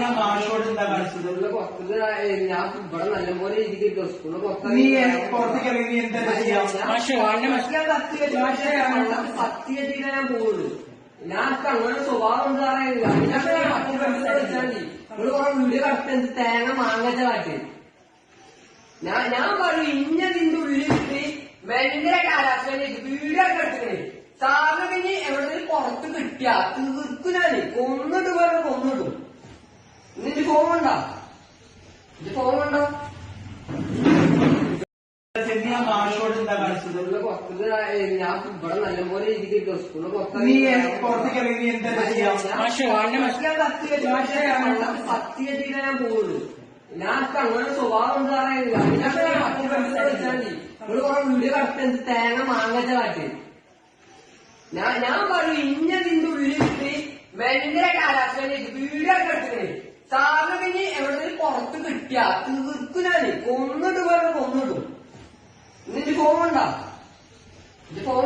ഞാൻ മാഷോട് എന്താ കാണിച്ചത്? പുറത്ത് ഞാൻ ഇവിടെ നല്ലപോലെ രീതിക്ക് സ്കൂളിൽ നീ പുറത്തേക്ക് ഇറങ്ങി നീ എന്താ ചെയ്യാം? സത്യ ചെയ്താൽ ഞാൻ പോകുള്ളൂ. ഞാൻ അങ്ങനെ സ്വഭാവം എന്താ പറയുന്നില്ല. നിങ്ങൾ കുറെ വീട് കറക്റ്റ് തേങ്ങ മാങ്ങച്ച കാട്ടി ഞാൻ പറഞ്ഞു ഇന്നതിന്റെ ഉള്ളിലിട്ട് ഭയങ്കര കാലാവസ്ഥയിലേക്ക് വീടൊക്കെ എടുക്കണേ. സാറിന് പിന്നെ എവിടെങ്കിലും പുറത്ത് കിട്ടിയാ തീർക്കുനാണ് കൊന്നിട്ട് പറഞ്ഞ കൊന്നിടും. നിന്റെ ഫോൺ ഉണ്ടോ? നിന്റെ ഫോൺ ഉണ്ടോ? ഞാൻ മാഷോട് എന്താ കാണിച്ചത്? പുറത്ത് ഞാൻ ഇവിടെ നല്ലപോലെ രീതിക്ക് സ്കൂളിൽ നീ പുറത്തേക്ക് ഇറങ്ങി നീ എന്താ ചെയ്യാം? സത്യ ചെയ്താൽ ഞാൻ പോകുള്ളൂ. ഞാൻ അങ്ങനെ സ്വഭാവം എന്താ പറയുന്നില്ല. നിങ്ങൾ കുറെ വീട് കറക്റ്റ് തേങ്ങ മാങ്ങച്ച കാട്ടി ഞാൻ പറഞ്ഞു ഇന്നതിന്റെ ഉള്ളിലിട്ട് ഭയങ്കര കാലാവസ്ഥയിലേക്ക് വീടൊക്കെ എടുക്കണേ. സാറിന് പിന്നെ എവിടെങ്കിലും പുറത്ത് കിട്ടിയാ തീർക്കുനാണ് കൊന്നിട്ട് പറഞ്ഞ കൊന്നിടും. നിന്റെ ഫോൺ ഉണ്ടോ? നിന്റെ ഫോൺ